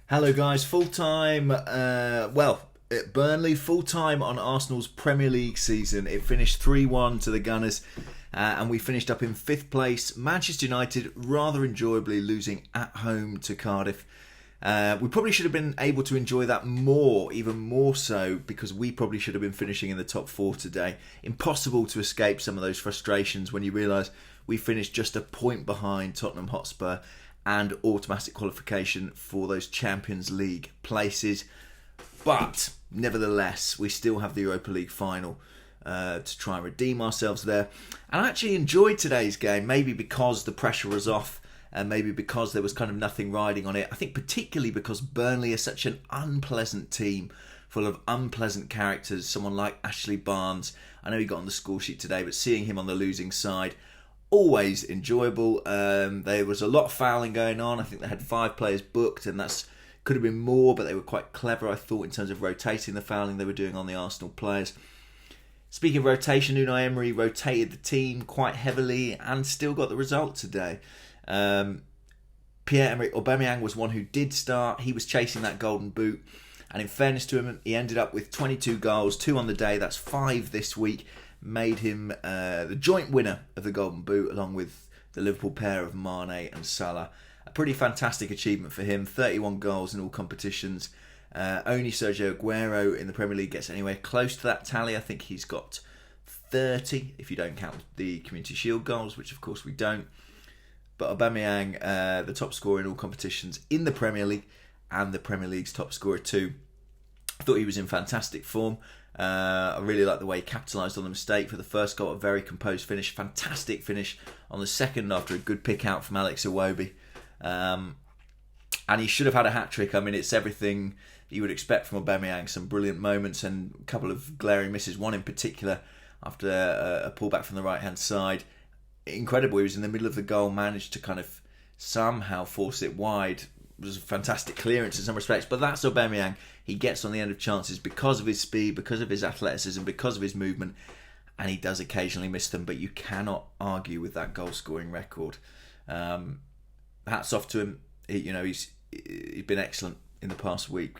Hello guys, full-time, at Burnley, full-time on Arsenal's Premier League season. It finished 3-1 to the Gunners and we finished up in 5th place. Manchester United rather enjoyably losing at home to Cardiff. We probably should have been able to enjoy that more, even more so, because we probably should have been finishing in the top 4 today. Impossible to escape some of those frustrations when you realise we finished just a point behind Tottenham Hotspur and automatic qualification for those Champions League places. But nevertheless, we still have the Europa League final to try and redeem ourselves there. And I actually enjoyed today's game, maybe because the pressure was off and maybe because there was kind of nothing riding on it. I think particularly because Burnley are such an unpleasant team, full of unpleasant characters. Someone like Ashley Barnes, I know he got on the score sheet today, but seeing him on the losing side, always enjoyable. There was a lot of fouling going on. I think they had 5 players booked, and that's could have been more, but they were quite clever, I thought, in terms of rotating the fouling they were doing on the Arsenal players. Speaking of rotation, Unai Emery rotated the team quite heavily and still got the result today. Pierre-Emerick Aubameyang was one who did start. He was chasing that golden boot, and in fairness to him, he ended up with 22 goals, 2 on the day. That's 5 this week. Made him the joint winner of the Golden Boot, along with the Liverpool pair of Mane and Salah. A pretty fantastic achievement for him. 31 goals in all competitions. Only Sergio Agüero in the Premier League gets anywhere close to that tally. I think he's got 30, if you don't count the Community Shield goals, which of course we don't. But Aubameyang, the top scorer in all competitions in the Premier League, and the Premier League's top scorer too. I thought he was in fantastic form. I really like the way he capitalised on the mistake for the first goal. A very composed finish. Fantastic finish on the second after a good pick out from Alex Iwobi. And he should have had a hat-trick. I mean, it's everything you would expect from Aubameyang. Some brilliant moments and a couple of glaring misses. One in particular after a pullback from the right-hand side. Incredible. He was in the middle of the goal, managed to kind of somehow force it wide. It was a fantastic clearance in some respects, but that's Aubameyang. He gets on the end of chances because of his speed, because of his athleticism, because of his movement, and he does occasionally miss them, but you cannot argue with that goal-scoring record. Hats off to him. He's been excellent in the past week.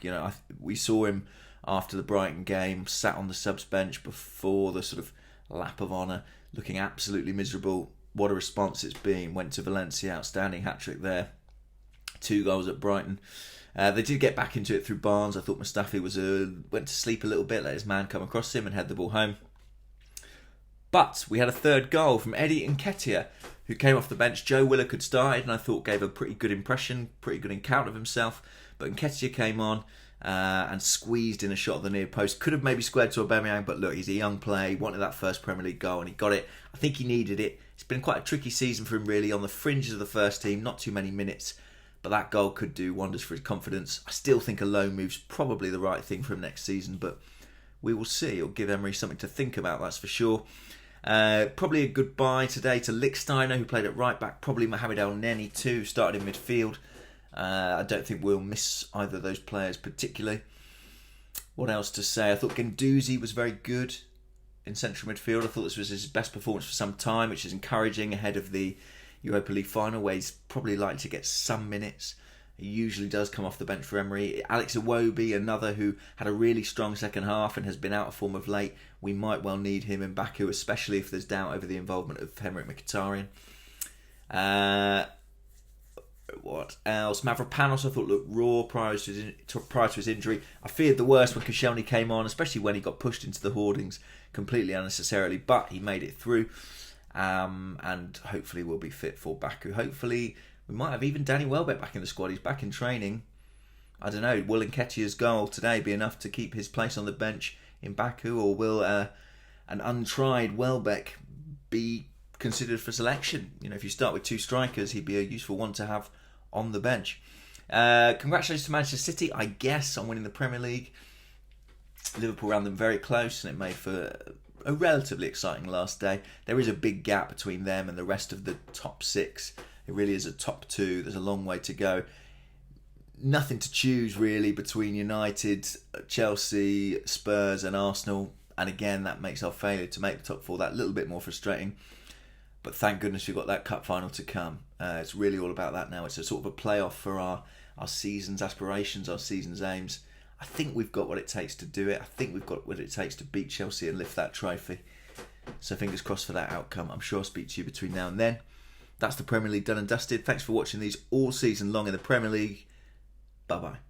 We saw him after the Brighton game, sat on the subs bench before the sort of lap of honour, looking absolutely miserable. What a response it's been. Went to Valencia, outstanding hat-trick there. 2 goals at Brighton. They did get back into it through Barnes. I thought Mustafi went to sleep a little bit, let his man come across him and head the ball home. But we had a 3rd goal from Eddie Nketiah, who came off the bench. Joe Willock had started and I thought gave a pretty good impression, pretty good account of himself. But Nketiah came on and squeezed in a shot at the near post. Could have maybe squared to Aubameyang, but look, he's a young player. He wanted that first Premier League goal and he got it. I think he needed it. It's been quite a tricky season for him, really, on the fringes of the first team, not too many minutes. But that goal could do wonders for his confidence. I still think a loan move's probably the right thing for him next season, but we will see. It'll give Emery something to think about, that's for sure. Probably a goodbye today to Lichtsteiner, who played at right back. Probably Mohamed El Neni too, started in midfield. I don't think we'll miss either of those players particularly. What else to say? I thought Guendouzi was very good in central midfield. I thought this was his best performance for some time, which is encouraging ahead of the Europa League final, where he's probably likely to get some minutes. He usually does come off the bench for Emery. Alex Iwobi, another who had a really strong second half and has been out of form of late. We might well need him in Baku, especially if there's doubt over the involvement of Pierre-Emerick Mkhitaryan. What else? Mavropanos, I thought, looked raw prior to his injury. I feared the worst when Koscielny came on, especially when he got pushed into the hoardings completely unnecessarily, but he made it through. And hopefully we'll be fit for Baku. Hopefully we might have even Danny Welbeck back in the squad. He's back in training. I don't know, will Nketiah's goal today be enough to keep his place on the bench in Baku, or will an untried Welbeck be considered for selection? If you start with 2 strikers, he'd be a useful one to have on the bench. Congratulations to Manchester City, I guess, on winning the Premier League. Liverpool ran them very close and it made for a relatively exciting last day. There is a big gap between them and the rest of the top 6. It really is a top 2. There's a long way to go. Nothing to choose really between United, Chelsea, Spurs and Arsenal. And again, that makes our failure to make the top 4 that little bit more frustrating. But thank goodness we've got that cup final to come. It's really all about that now. It's a sort of a playoff for our our season's aspirations, our season's aims. I think we've got what it takes to do it. I think we've got what it takes to beat Chelsea and lift that trophy. So fingers crossed for that outcome. I'm sure I'll speak to you between now and then. That's the Premier League done and dusted. Thanks for watching these all season long in the Premier League. Bye-bye.